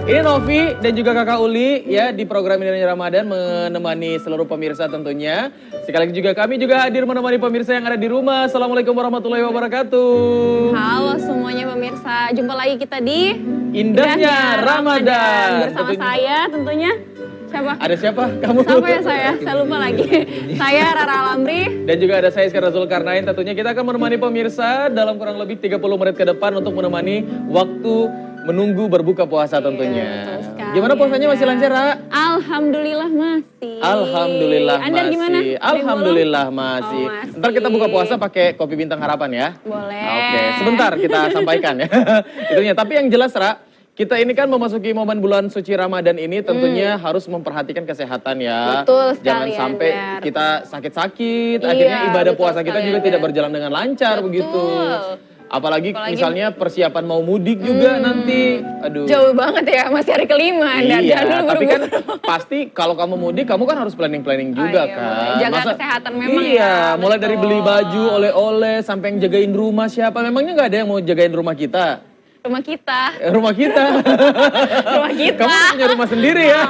Ini Novi dan juga Kakak Uli ya di program Indonesia Ramadan menemani seluruh pemirsa tentunya. Sekali lagi juga kami juga hadir menemani pemirsa yang ada di rumah. Assalamualaikum warahmatullahi wabarakatuh. Halo semuanya pemirsa, jumpa lagi kita di Indahnya Ramadan. Bersama saya tentunya. Siapa? Ada siapa? Kamu? Siapa ya saya? Saya lupa lagi. Saya Rara Alamri. Dan juga ada saya Iskandar Zulkarnain. Tentunya kita akan menemani pemirsa dalam kurang lebih 30 menit ke depan untuk menemani waktu menunggu berbuka puasa tentunya. Gimana puasanya masih lancar, Ra? Alhamdulillah masih. Alhamdulillah Anda masih. gimana? Alhamdulillah masih. Oh, masih. Ntar kita buka puasa pakai kopi bintang harapan ya. Boleh. Oke, sebentar kita sampaikan ya. Itunya. Tapi yang jelas, Ra, kita ini kan memasuki momen bulan suci Ramadan ini tentunya harus memperhatikan kesehatan ya. Betul sekali, Jangan sampai Anwar. kita sakit-sakit, Iya, akhirnya ibadah betul puasa kita sekali, juga Anwar. tidak berjalan dengan lancar Betul. begitu. Apalagi misalnya persiapan mau mudik juga nanti. Aduh. Jauh banget ya, masih hari kelima. Anda. Iya, Jangan dulu tapi kan buru-buru. pasti kalau kamu mudik, kamu kan harus planning-planning juga iya, kan. boleh. Jaga kesehatan memang iya, ya, mulai dari betul. beli baju, oleh-oleh, sampai yang jagain rumah siapa. Memangnya nggak ada yang mau jagain rumah kita? Rumah kita. Rumah kita. Rumah kita. Kamu punya rumah sendiri ya?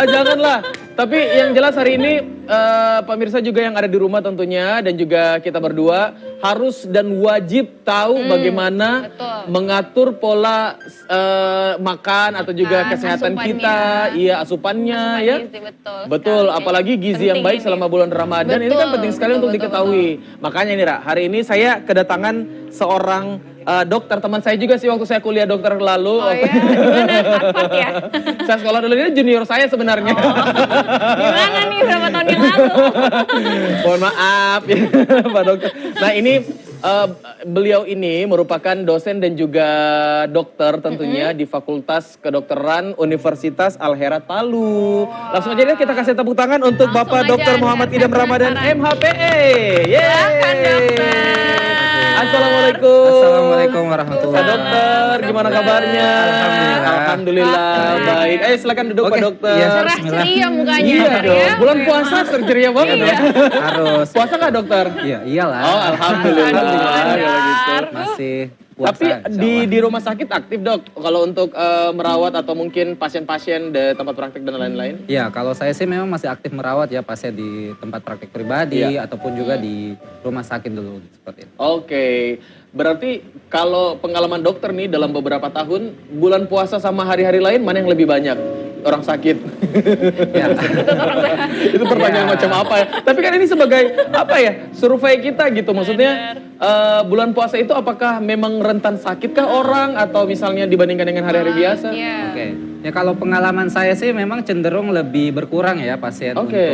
Janganlah. Tapi yang jelas hari ini pemirsa juga yang ada di rumah tentunya dan juga kita berdua harus dan wajib tahu bagaimana betul. mengatur pola makan atau juga kesehatan asupannya. kita, iya asupannya Asupan ya. gizi, Betul, sekali. apalagi gizi yang Penting baik ini. selama bulan Ramadan ini kan Betul, penting sekali betul, untuk betul, diketahui. Makanya nih Ra, hari ini saya kedatangan seorang dokter, teman saya juga sih waktu saya kuliah dokter lalu. Oh iya, gimana? Harvard ya? Saya sekolah dulu, ini junior saya sebenarnya. Gimana nih berapa tahun yang lalu? Mohon maaf ya Pak Dokter. Nah ini beliau ini merupakan dosen dan juga dokter tentunya di Fakultas Kedokteran Universitas Al-Herat Palu. Langsung aja deh kita kasih tepuk tangan untuk Langsung Bapak aja, Dr. Muhammad saya Idam Ramadan penasaran. MHPE. Silakan, dokter. Assalamualaikum. Assalamualaikum warahmatullahi Pak Dokter, gimana kabarnya? Alhamdulillah. Alhamdulillah, baik. Ayo silakan duduk Pak Oke, Dokter. iya. Cerah ceria mukanya. Iya Dokter, dong, ya. bulan puasa ceria banget Iya. ya. Harus. Puasa nggak dokter? Iya, iyalah. Oh alhamdulillah. Alhamdulillah. Kalau gitu. Masih puasa. Tapi di rumah sakit aktif dok, kalau untuk merawat atau mungkin pasien-pasien di tempat praktik dan lain-lain? Iya, kalau saya sih memang masih aktif merawat ya pasien di tempat praktik pribadi Iya. ataupun juga di rumah sakit dulu seperti itu. Oke, berarti kalau pengalaman dokter nih dalam beberapa tahun, bulan puasa sama hari-hari lain mana yang lebih banyak? Orang sakit. Ya. Itu pertanyaan Ya. macam apa ya? Tapi kan ini sebagai apa ya? Survei kita gitu. Maksudnya bulan puasa itu apakah memang rentan sakitkah orang atau misalnya dibandingkan dengan hari-hari biasa? Iya. Oke. Ya kalau pengalaman saya sih memang cenderung lebih berkurang ya pasien Oke. untuk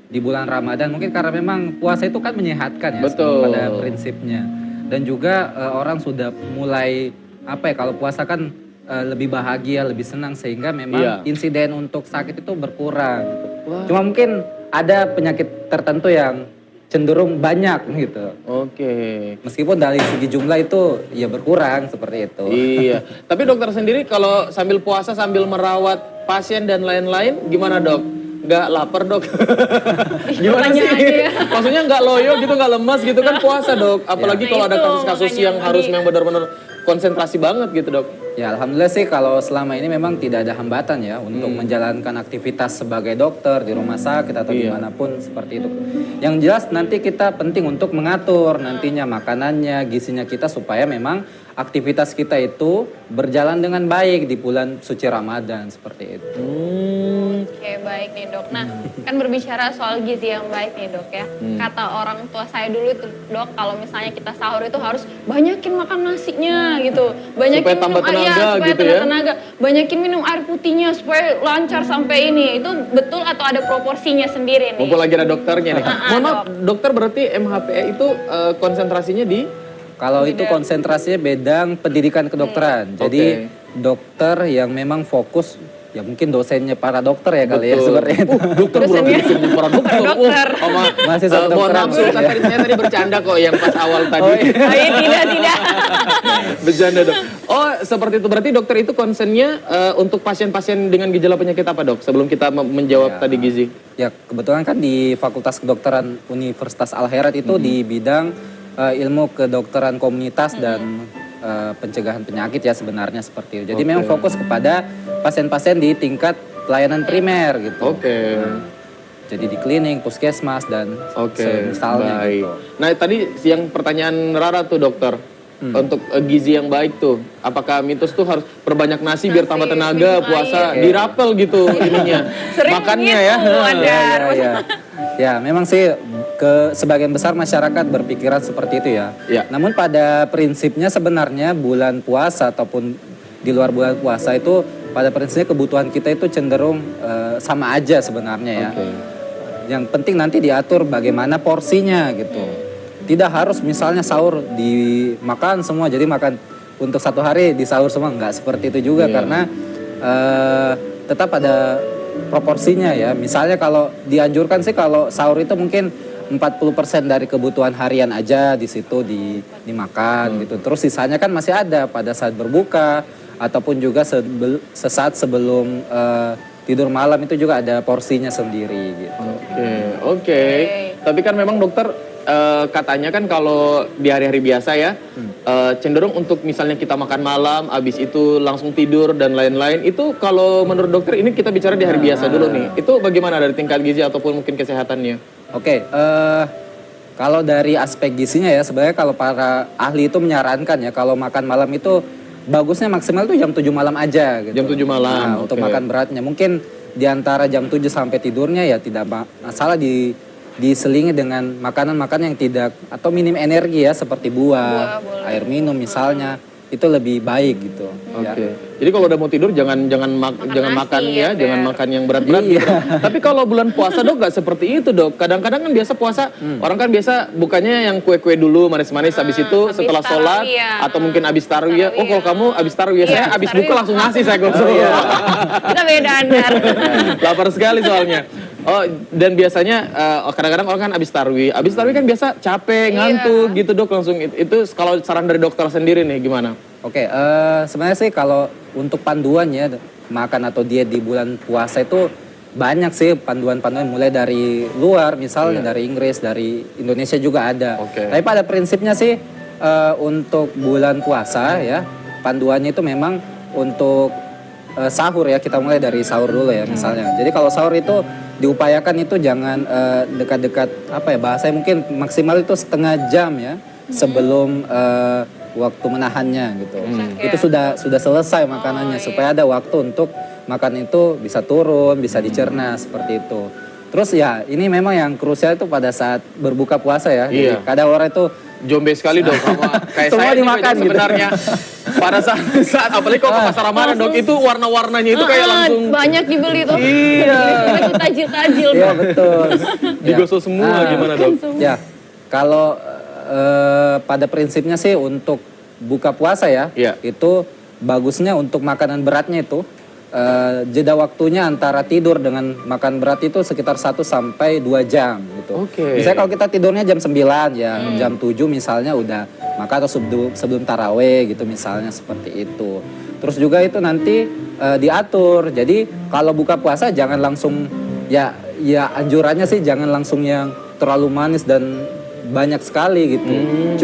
di bulan Ramadan. Mungkin karena memang puasa itu kan menyehatkan ya Betul. pada prinsipnya. Dan juga orang sudah mulai apa ya, kalau puasa kan lebih bahagia, lebih senang sehingga memang Iya. insiden untuk sakit itu berkurang. Wah. Cuma mungkin ada penyakit tertentu yang cenderung banyak gitu. Oke. Meskipun dari segi jumlah itu ya berkurang seperti itu. Iya. Tapi dokter sendiri kalau sambil puasa sambil merawat pasien dan lain-lain gimana dok? Nggak lapar dok? Gimana Tanya sih? aja ya. Maksudnya nggak loyo gitu, nggak lemas gitu kan puasa dok? Apalagi Ya. kalau Nah, ada itu kasus-kasus makanya yang harus tadi. memang benar-benar konsentrasi banget gitu dok. Ya alhamdulillah sih kalau selama ini memang tidak ada hambatan ya untuk menjalankan aktivitas sebagai dokter di rumah sakit atau Iya. dimanapun seperti itu. Yang jelas nanti kita penting untuk mengatur nantinya makanannya, gizinya kita supaya memang aktivitas kita itu berjalan dengan baik di bulan suci Ramadan seperti itu. Oke, baik nih dok. Nah, kan berbicara soal gizi yang baik nih dok ya. Kata orang tua saya dulu itu dok, kalau misalnya kita sahur itu harus banyakin makan nasinya gitu. Banyakin Supaya tambah minum tenaga supaya gitu tambah ya. tenaga. Banyakin minum air putihnya supaya lancar sampai ini. Itu betul atau ada proporsinya sendiri nih? Mumpul lagi ada dokternya nih. Mohon maaf, dok. dokter berarti MHPE itu konsentrasinya di? Kalau itu konsentrasinya bidang pendidikan kedokteran. Jadi dokter yang memang fokus ya mungkin dosennya para dokter ya kali ya Betul. seperti itu. Dokter Dosennya. berarti dosennya para dokter. Dokter. Masih satu Mohon dokteran. maaf, saya tadi bercanda kok yang pas awal tadi. Tidak. Bercanda dok. Oh seperti itu, berarti dokter itu concernnya untuk pasien-pasien dengan gejala penyakit apa dok? Sebelum kita menjawab Ya. tadi gizi. Ya kebetulan kan di Fakultas Kedokteran Universitas Al-Herat itu di bidang ilmu kedokteran komunitas dan pencegahan penyakit ya sebenarnya seperti itu. Jadi memang fokus kepada pasien-pasien di tingkat pelayanan primer gitu. Oke. Jadi di klinik, puskesmas dan misalnya baik. gitu. Nah tadi yang pertanyaan Rara tuh dokter, untuk gizi yang baik tuh, apakah mitos tuh harus perbanyak nasi biar tambah tenaga, minum puasa, air. dirapel gitu ininya, Sering makannya gitu, ya. ada. Ya. Ya, memang sih sebagian besar masyarakat berpikiran seperti itu ya. Ya. Namun pada prinsipnya sebenarnya bulan puasa ataupun di luar bulan puasa itu pada prinsipnya kebutuhan kita itu cenderung sama aja sebenarnya ya. Oke. Yang penting nanti diatur bagaimana porsinya gitu. Tidak harus misalnya sahur dimakan semua, jadi makan untuk satu hari di sahur semua, nggak seperti itu juga karena tetap ada proporsinya ya. Misalnya kalau dianjurkan sih kalau sahur itu mungkin 40% dari kebutuhan harian aja di situ dimakan gitu. Terus sisanya kan masih ada pada saat berbuka ataupun juga sesaat sebelum tidur malam itu juga ada porsinya sendiri gitu. Oke. Tapi kan memang dokter katanya kan kalau di hari-hari biasa ya cenderung untuk misalnya kita makan malam, habis itu langsung tidur dan lain-lain. Itu kalau menurut dokter ini kita bicara di hari biasa dulu nih. Itu bagaimana dari tingkat gizi ataupun mungkin kesehatannya? Oke, kalau dari aspek gizinya ya sebenarnya kalau para ahli itu menyarankan ya kalau makan malam itu bagusnya maksimal itu jam 7 malam aja gitu. Jam 7 malam. Nah, untuk makan beratnya mungkin di antara jam 7 sampai tidurnya ya tidak masalah diselingi dengan makanan-makanan yang tidak atau minim energi ya seperti buah, air minum misalnya itu lebih baik gitu. Oke. Ya. Jadi kalau udah mau tidur jangan makan ya, jangan makan yang berat-berat. Iya. Gitu. Tapi kalau bulan puasa dok nggak seperti itu dok. Kadang-kadang kan biasa puasa orang kan biasa bukanya yang kue-kue dulu manis-manis. Habis itu habis setelah sholat tarawih ya. atau mungkin habis tarawih ya. Oh kalau kamu habis tarawih ya, saya habis tarawih. buka langsung nasi saya gosok. Kita beda Andar. Lapar sekali soalnya. Oh dan biasanya kadang-kadang orang kan habis tarawih kan biasa capek, ngantuk gitu dok langsung itu kalau saran dari dokter sendiri nih gimana? Oke, sebenarnya sih kalau untuk panduannya makan atau diet di bulan puasa itu banyak sih panduan-panduan mulai dari luar misalnya dari Inggris, dari Indonesia juga ada. Tapi pada prinsipnya sih untuk bulan puasa ya panduannya itu memang untuk sahur ya, kita mulai dari sahur dulu ya misalnya. Jadi kalau sahur itu diupayakan itu jangan dekat-dekat apa ya bahasanya mungkin maksimal itu setengah jam ya sebelum waktu menahannya gitu. Itu sudah selesai makanannya supaya ada waktu untuk makan itu bisa turun, bisa dicerna seperti itu. Terus ya ini memang yang krusial itu pada saat berbuka puasa ya. Jadi kadang orang itu Jombe sekali dok, kayak semua saya dimakan juga sebenarnya. Pada saat apalagi kalau ke pasar Ramadan dok, itu warna-warnanya itu kayak langsung banyak dibeli tuh. Iya. Itu tajil-tajil. Iya betul. digosok semua gimana dok? Ya kalau pada prinsipnya sih untuk buka puasa ya, itu bagusnya untuk makanan beratnya itu jeda waktunya antara tidur dengan makan berat itu sekitar 1 sampai 2 jam gitu. Misalnya kalau kita tidurnya jam 9 ya, jam 7 misalnya udah makan atau sebelum taraweh gitu misalnya seperti itu. Terus juga itu nanti diatur. Jadi kalau buka puasa jangan langsung ya anjurannya sih jangan langsung yang terlalu manis dan banyak sekali gitu.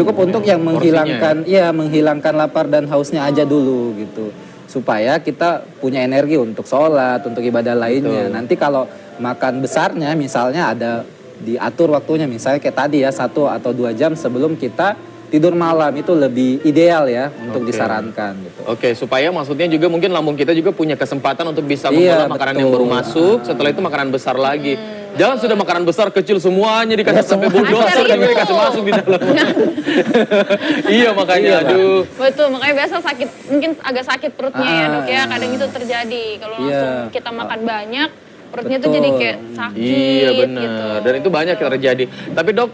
Cukup untuk yang menghilangkan menghilangkan lapar dan hausnya aja dulu gitu. Supaya kita punya energi untuk sholat, untuk ibadah lainnya. Nanti kalau makan besarnya misalnya ada diatur waktunya misalnya kayak tadi ya 1 atau 2 jam sebelum kita tidur malam itu lebih ideal ya untuk disarankan gitu. Supaya maksudnya juga mungkin lambung kita juga punya kesempatan untuk bisa mengolah makanan yang baru masuk, setelah itu makanan besar lagi. Jangan sudah makanan besar kecil semuanya dikasih sampai bulldozer juga dikasih masuk di dalam. Iya makanya aduh. Betul, makanya biasa sakit, mungkin agak sakit perutnya ya dok ya, kadang itu terjadi. Kalau langsung kita makan banyak, perutnya tuh jadi kayak sakit. Iya benar, gitu. dan itu banyak yang terjadi. Tapi dok,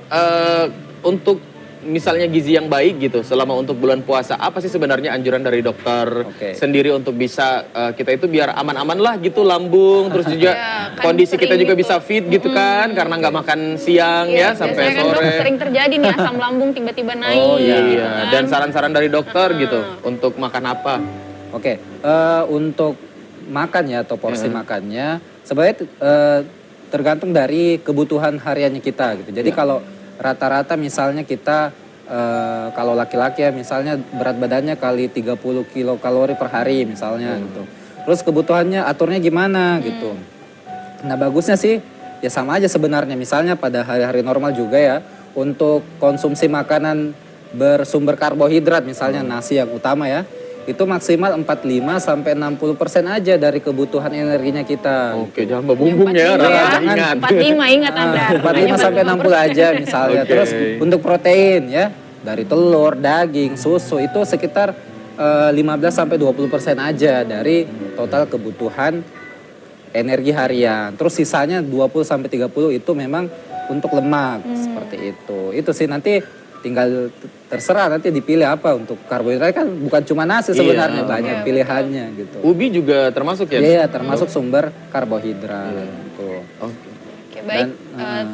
untuk misalnya gizi yang baik gitu selama untuk bulan puasa, apa sih sebenarnya anjuran dari dokter sendiri untuk bisa kita itu biar aman-aman lah gitu lambung, terus juga kondisi kita juga bisa fit gitu kan karena nggak makan siang ya sampai kan sore. Dok, sering terjadi nih asam lambung tiba-tiba naik. Gitu kan. Dan saran-saran dari dokter gitu untuk makan apa? Untuk makan ya atau porsi makannya sebenarnya tergantung dari kebutuhan hariannya kita gitu. Jadi kalau rata-rata misalnya kita kalau laki-laki ya misalnya berat badannya kali 30 kilokalori per hari misalnya gitu. Terus kebutuhannya aturnya gimana gitu. Nah bagusnya sih ya sama aja sebenarnya. Misalnya pada hari-hari normal juga ya untuk konsumsi makanan bersumber karbohidrat misalnya nasi yang utama ya. Itu maksimal 45 sampai 60% aja dari kebutuhan energinya kita. Oke, jangan berbumbung ya, 45 Rara, ya. ingat. 45 ingat Anda. 45 sampai 60 aja misalnya. Oke. Terus untuk protein ya dari telur, daging, susu itu sekitar 15 sampai 20% aja dari total kebutuhan energi harian. Terus sisanya 20 sampai 30 itu memang untuk lemak seperti itu. Itu sih nanti tinggal terserah nanti dipilih apa untuk karbohidrat kan bukan cuma nasi sebenarnya banyak pilihannya gitu. Ubi juga termasuk ya? Iya, termasuk sumber karbohidrat gitu. Oke. Oke, baik.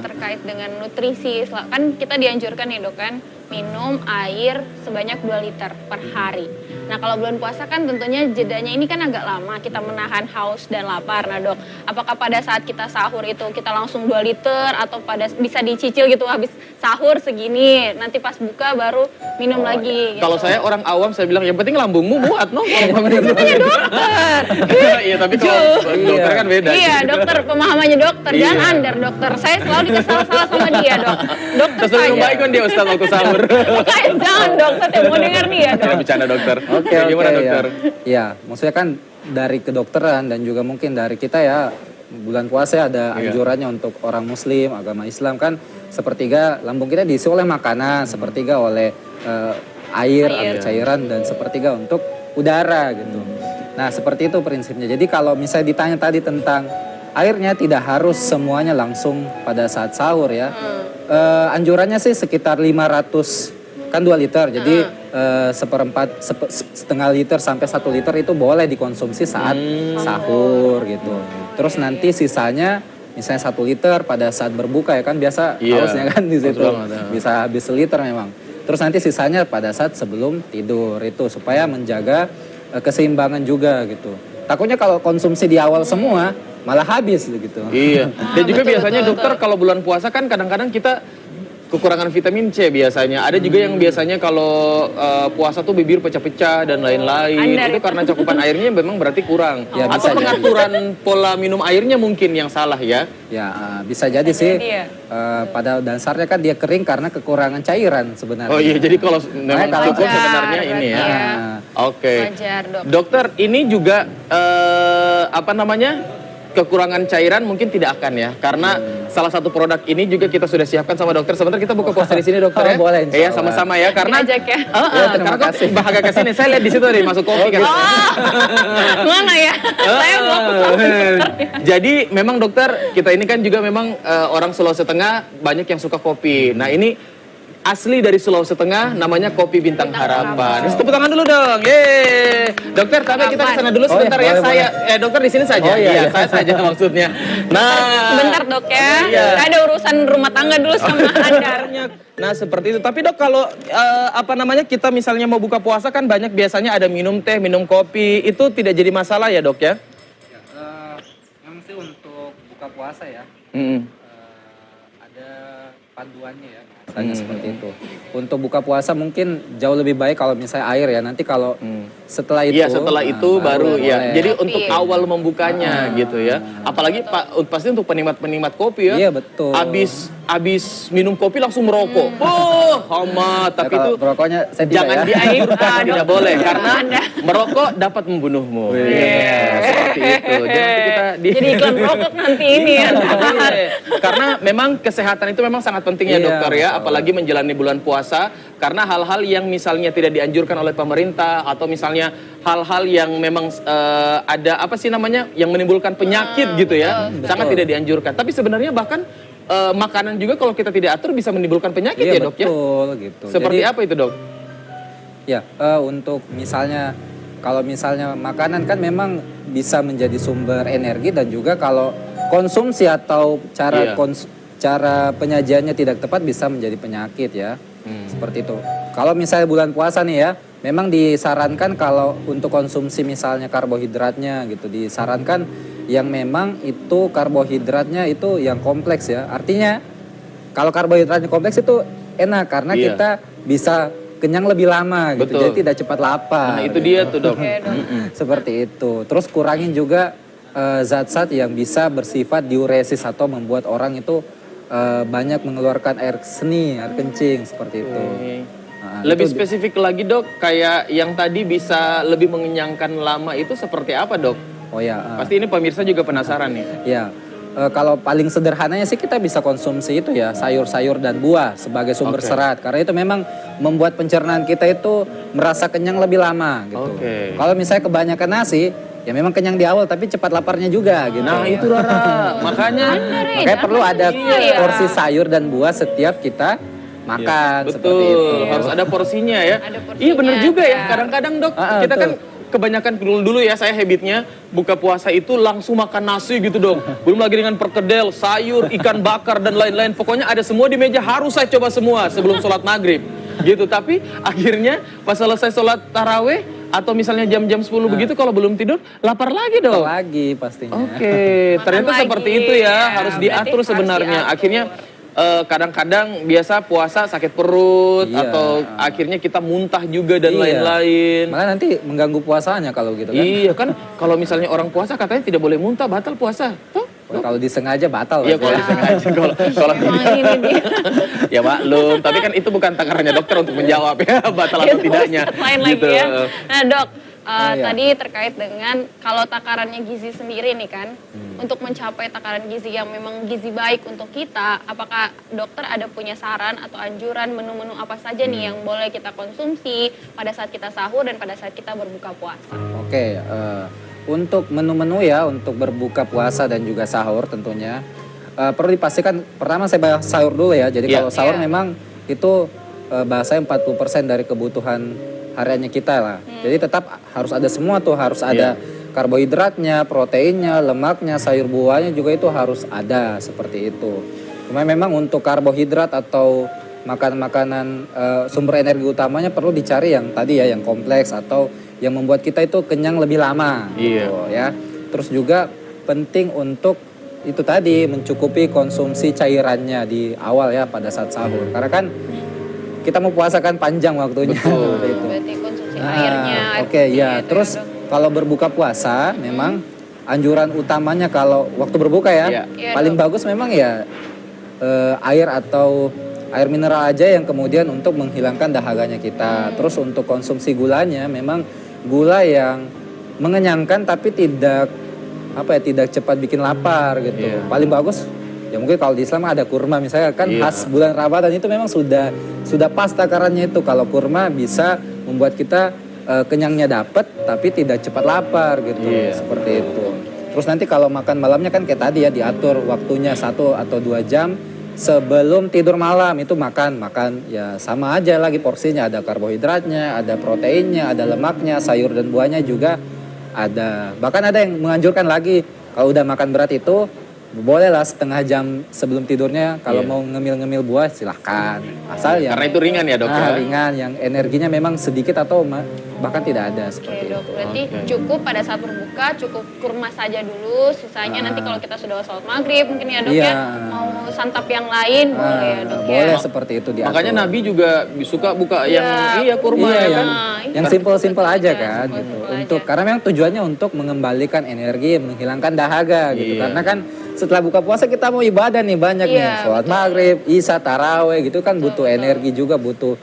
Terkait dengan nutrisi, kan kita dianjurkan nih dok kan minum air sebanyak 2 liter per hari. Nah kalau bulan puasa kan tentunya jedanya ini kan agak lama kita menahan haus dan lapar. Nah dok, apakah pada saat kita sahur itu kita langsung 2 liter atau bisa dicicil gitu habis sahur segini, nanti pas buka baru minum lagi. Gitu. Kalau saya orang awam saya bilang yang penting lambungmu muat no. Namanya dokter. Iya tapi kalau dokter kan beda. Iya dokter, pemahamannya dokter, jangan under dokter. Saya selalu dikasih salah sama dia dok. Dokter Terus minum saja. baik kan dia Ustaz waktu sahur. Makanya jangan dokter, saya mau dengar dia dok. Kita bercanda dokter. Oke, Gimana oke, dokter? Ya, maksudnya kan dari kedokteran dan juga mungkin dari kita ya bulan puasa ada anjurannya untuk orang muslim, agama Islam kan sepertiga lambung kita diisi oleh makanan, sepertiga oleh air atau cairan dan sepertiga untuk udara gitu. Nah, seperti itu prinsipnya. Jadi kalau misalnya ditanya tadi tentang airnya tidak harus semuanya langsung pada saat sahur ya. Anjurannya sih sekitar 500 kan 2 liter jadi setengah liter sampai 1 liter itu boleh dikonsumsi saat sahur gitu. Terus nanti sisanya misalnya 1 liter pada saat berbuka ya kan biasa hausnya kan di situ bisa habis seliter memang. Terus nanti sisanya pada saat sebelum tidur itu supaya menjaga keseimbangan juga gitu. Takutnya kalau konsumsi di awal semua malah habis gitu. Iya. Dan juga biasanya dokter kalau bulan puasa kan kadang-kadang kita kekurangan vitamin C biasanya. Ada juga yang biasanya kalau puasa tuh bibir pecah-pecah dan lain-lain. Itu karena cakupan airnya memang berarti kurang. Ya, atau bisa pengaturan pola minum airnya mungkin yang salah ya. Ya bisa jadi sih. Pada dasarnya kan dia kering karena kekurangan cairan sebenarnya. Oh iya, jadi kalau memang kalau cukup wajar, sebenarnya ini ya. berarti Oke. Wajar dok. Dokter, ini juga apa namanya? Kekurangan cairan mungkin tidak akan ya, karena salah satu produk ini juga kita sudah siapkan sama dokter. Sebentar kita buka poster di sini dokter ya. Boleh, insya Iya Allah. sama-sama ya, karena Diajak ya. Terima karena kasih. kok bahagia ke sini. Saya lihat di situ ada masuk kopi kan. Mana ya? Saya mau Jadi memang dokter kita ini kan juga memang orang Sulawesi Tengah banyak yang suka kopi. Nah ini asli dari Sulawesi Tengah, namanya Kopi Bintang Harapan. Tepuk tangan dulu dong. Yeay. Dokter, tapi kita ke sana dulu sebentar ya. boleh, Saya dokter di sini saja. Iya, saya saja maksudnya. Nah, Bentar dok ya. Iya. Saya ada urusan rumah tangga dulu sama Andar. Nah seperti itu. Tapi dok kalau apa namanya kita misalnya mau buka puasa kan banyak biasanya ada minum teh, minum kopi. Itu tidak jadi masalah ya dok ya? Memang sih untuk buka puasa ya ada panduannya ya. Misalnya seperti itu. Untuk buka puasa mungkin jauh lebih baik kalau misalnya air ya. Nanti kalau setelah itu. Iya setelah itu baru ya. boleh. Jadi untuk awal membukanya gitu ya. Apalagi pasti untuk penikmat-penikmat kopi ya. Iya betul. Abis minum kopi langsung merokok. Oh, amat. Tapi kalau itu rokoknya saya tidak jangan ya. diaibkan, tidak boleh karena merokok dapat membunuhmu. Seperti itu. Jadi nanti kita Jadi iklan rokok nanti ini ya. karena memang kesehatan itu memang sangat penting ya Iya, dokter ya, betul. apalagi menjalani bulan puasa karena hal-hal yang misalnya tidak dianjurkan oleh pemerintah atau misalnya hal-hal yang memang ada apa sih namanya yang menimbulkan penyakit gitu ya, sangat tidak dianjurkan. Tapi sebenarnya bahkan makanan juga kalau kita tidak atur bisa menimbulkan penyakit Iya ya dok ya. betul gitu. Seperti Jadi, apa itu dok? ya untuk misalnya kalau misalnya makanan kan memang bisa menjadi sumber energi dan juga kalau konsumsi atau cara cara penyajiannya tidak tepat bisa menjadi penyakit ya. Seperti itu. Kalau misalnya bulan puasa nih ya, memang disarankan kalau untuk konsumsi misalnya karbohidratnya gitu disarankan yang memang itu karbohidratnya itu yang kompleks ya. Artinya kalau karbohidratnya kompleks itu enak karena kita bisa kenyang lebih lama gitu. Betul. Jadi tidak cepat lapar. Nah itu dia tuh dok. Oke, Dok. Seperti itu. Terus kurangin juga zat-zat yang bisa bersifat diuresis atau membuat orang itu banyak mengeluarkan air seni, air kencing seperti itu. Nah, Lebih itu spesifik lagi dok, kayak yang tadi bisa lebih mengenyangkan lama itu seperti apa dok? Oh ya, Pasti ini pemirsa juga penasaran nih. ya. Kalau paling sederhananya sih kita bisa konsumsi itu ya sayur-sayur dan buah sebagai sumber Oke. serat karena itu memang membuat pencernaan kita itu merasa kenyang lebih lama gitu. Oke. Kalau misalnya kebanyakan nasi ya memang kenyang di awal tapi cepat laparnya juga gitu. Nah itu Rara, makanya Makanya perlu ada Iya. porsi sayur dan buah setiap kita makan seperti itu. betul, harus ada porsinya ya. Ada porsinya, Iya bener juga ya, ya. kadang-kadang dok, kita betul. kan kebanyakan dulu ya saya habitnya buka puasa itu langsung makan nasi gitu dong. Belum lagi dengan perkedel, sayur, ikan bakar dan lain-lain. Pokoknya ada semua di meja harus saya coba semua sebelum sholat maghrib. Gitu, tapi akhirnya pas selesai sholat taraweh atau misalnya jam-jam 10 begitu kalau belum tidur lapar lagi dong. Lagi pastinya. Oke, ternyata lagi. seperti itu ya, Ya, harus berarti diatur harus sebenarnya. diatur. Akhirnya kadang-kadang biasa puasa sakit perut Iya. atau akhirnya kita muntah juga dan Iya. lain-lain. Malah nanti mengganggu puasanya kalau gitu kan. Iya kan, kalau misalnya orang puasa katanya tidak boleh muntah, batal puasa. Tuh. Kalau disengaja batal. Iya pasti. kalau disengaja, kalau Emang ini dia. ya maklum. Tapi kan itu bukan takarannya dokter untuk menjawab ya batal atau Itu tidaknya. lain Gitu. lagi ya. Nah dok, iya. tadi terkait dengan kalau takarannya gizi sendiri nih kan, untuk mencapai takaran gizi yang memang gizi baik untuk kita, apakah dokter ada punya saran atau anjuran menu-menu apa saja nih yang boleh kita konsumsi pada saat kita sahur dan pada saat kita berbuka puasa? Oke, untuk menu-menu ya untuk berbuka puasa dan juga sahur tentunya perlu dipastikan pertama saya bahas sahur dulu ya. Jadi Iya. kalau sahur Iya. memang itu bahasanya 40% dari kebutuhan hariannya kita lah. Jadi tetap harus ada semua tuh, harus ada karbohidratnya, proteinnya, lemaknya, sayur buahnya juga itu harus ada seperti itu. Cuma memang untuk karbohidrat atau makanan-makanan sumber energi utamanya perlu dicari yang tadi ya yang kompleks atau yang membuat kita itu kenyang lebih lama Iya. gitu ya. Terus juga penting untuk itu tadi mencukupi konsumsi cairannya di awal ya pada saat sahur. Karena kan kita mau puasa kan panjang waktunya. Betul. Seperti itu. Berarti konsumsi Nah, airnya. air Oke putihnya ya, itu terus Dok. kalau berbuka puasa memang anjuran utamanya kalau waktu berbuka ya, Iya. Iya, paling Dok. bagus memang ya air atau air mineral aja yang kemudian untuk menghilangkan dahaganya kita. Terus untuk konsumsi gulanya memang gula yang mengenyangkan tapi tidak tidak cepat bikin lapar gitu. Iya. Paling bagus ya mungkin kalau di Islam ada kurma misalnya kan Iya. khas bulan Ramadan itu memang sudah pas takarannya itu. Kalau kurma bisa membuat kita kenyangnya dapat tapi tidak cepat lapar gitu. Iya. Seperti itu. Terus nanti kalau makan malamnya kan kayak tadi ya diatur waktunya 1 atau 2 jam sebelum tidur malam itu makan ya sama aja lagi porsinya, ada karbohidratnya, ada proteinnya, ada lemaknya, sayur dan buahnya juga ada. Bahkan ada yang menganjurkan lagi kalau udah makan berat itu bolehlah setengah jam sebelum tidurnya kalau Iya. mau ngemil-ngemil buah silahkan. Asal ya Karena itu ringan ya dok ya. ringan yang energinya memang sedikit atau bahkan tidak ada Oke seperti dok, itu. berarti Oke. cukup pada saat berbuka cukup kurma saja dulu, sisanya nanti kalau kita sudah sholat maghrib mungkin ya dok Iya. ya, mau santap yang lain boleh ya dok ya. Boleh seperti itu diatur. Makanya Nabi juga suka buka yang kurma Iya, ya yang, kan. yang simpel-simpel aja Iya, kan gitu. simpel-simpel Untuk aja. karena memang tujuannya untuk mengembalikan energi, menghilangkan dahaga gitu. Iya. Karena kan setelah buka puasa kita mau ibadah nih banyak nih, Iya, sholat maghrib, isya, taraweh gitu kan butuh energi juga, butuh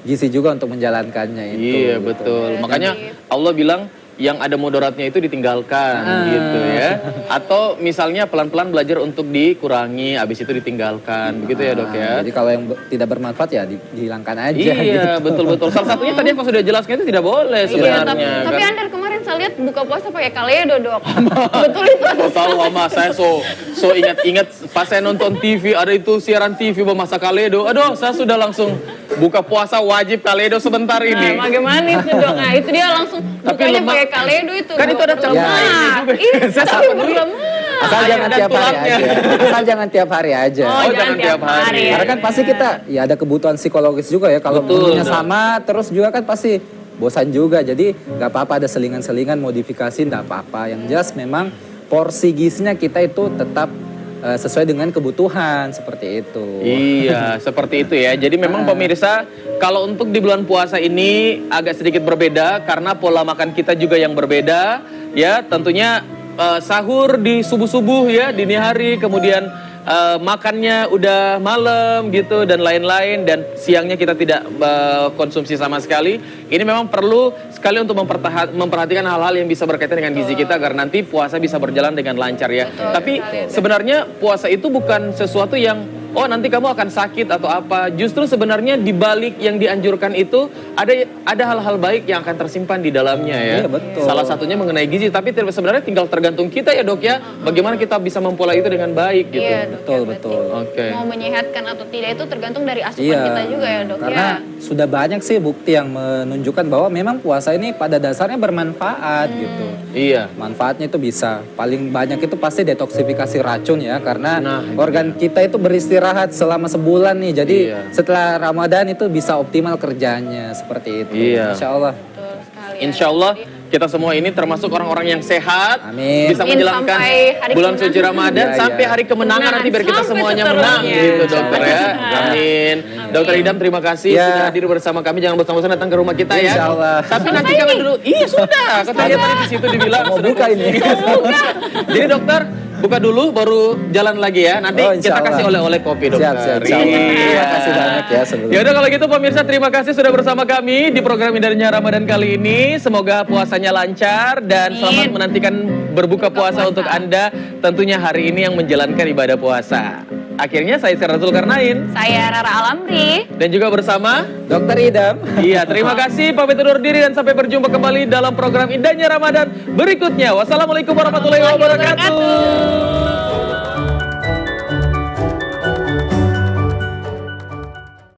gizi juga untuk menjalankannya itu. Iya gitu. betul. Makanya Allah bilang yang ada mudaratnya itu ditinggalkan gitu ya. Atau misalnya pelan-pelan belajar untuk dikurangi, habis itu ditinggalkan. Begitu ya dok ya. Jadi kalau yang tidak bermanfaat ya dihilangkan aja Iya gitu. betul-betul. Salah satunya tadi yang sudah jelaskan itu tidak boleh Iya, sebenarnya. tapi kan. Anda kemarin saya lihat buka puasa pakai kaledo dok. Betul itu. Kau tahu Mama, saya so ingat-ingat pas saya nonton TV, ada itu siaran TV memasak kaledo. Aduh, saya sudah langsung buka puasa wajib kaledo sebentar Nah, ini. bagaimana itu dok? Nah itu dia langsung Tapi bukanya lemak- pakai kaledo itu. Kan itu ada Dok. campuran Nah, airnya juga. Iya, Saya tapi sama dulu. berlemak. Asal Air jangan dan tiap hari tulangnya. aja. Asal jangan tiap hari aja. Oh, jangan tiap hari. Karena kan pasti kita ya ada kebutuhan psikologis juga ya kalau Betul, menunya Dok. sama terus juga kan pasti bosan juga. Jadi nggak apa-apa ada selingan-selingan modifikasi nggak apa-apa. Yang jelas memang porsi gizinya kita itu tetap sesuai dengan kebutuhan seperti itu. Iya, seperti itu ya. Jadi memang pemirsa, kalau untuk di bulan puasa ini agak sedikit berbeda karena pola makan kita juga yang berbeda. Ya, tentunya sahur di subuh-subuh ya, dini hari, kemudian makannya udah malam gitu dan lain-lain, dan siangnya kita tidak konsumsi sama sekali. Ini memang perlu sekali untuk memperhatikan hal-hal yang bisa berkaitan dengan gizi kita agar nanti puasa bisa berjalan dengan lancar ya. Tapi sebenarnya puasa itu bukan sesuatu yang nanti kamu akan sakit atau apa. Justru sebenarnya di balik yang dianjurkan itu ada hal-hal baik yang akan tersimpan di dalamnya ya. Iya, betul. Salah satunya mengenai gizi, tapi sebenarnya tinggal tergantung kita ya dok ya. Bagaimana kita bisa mempola itu dengan baik gitu. Iya, dok, Betul, ya, betul. berarti Oke. Mau menyehatkan atau tidak itu tergantung dari asupan Iya, kita juga ya dok karena ya. sudah banyak sih bukti yang menunjukkan bahwa memang puasa ini pada dasarnya bermanfaat gitu. Iya. Manfaatnya itu bisa, paling banyak itu pasti detoksifikasi racun ya, karena Nah, organ kita itu beristirahat selama sebulan nih, jadi Iya. setelah Ramadan itu bisa optimal kerjanya seperti itu. Iya. Insya Allah. Betul sekali ya. Insya Allah kita semua ini termasuk orang-orang yang sehat, Amin. bisa Amin, menjalankan sampai hari bulan kemenangan. suci Ramadan Iya, sampai iya. hari kemenangan nanti biar kita Sampai semuanya seterusnya. menang gitu dokter ya. Amin. Amin. Dokter Idam terima kasih Ya. sudah hadir bersama kami. Jangan bosan-bosan datang ke rumah kita ya. Insya Allah. Tapi nanti kami dulu. Iya sudah. Katanya tadi di situ dibilang Mau sudah buka ini. Jadi dokter buka dulu baru jalan lagi ya. Nanti Oh, insya kita kasih Allah. oleh-oleh kopi dokter. Siap, siap. Insya Allah. Iya. Terima kasih banyak ya sebelumnya. Ya udah kalau gitu pemirsa, terima kasih sudah bersama kami di program Indahnya Ramadan kali ini. Semoga puasanya lancar dan Amin. selamat menantikan berbuka puasa untuk Anda tentunya hari ini yang menjalankan ibadah puasa. Akhirnya saya Sir Zulkarnain Saya Rara Alamri. dan juga bersama Dokter Idam. iya, terima kasih, pamit undur diri dan sampai berjumpa kembali dalam program Indahnya Ramadan berikutnya. Wassalamualaikum warahmatullahi wabarakatuh.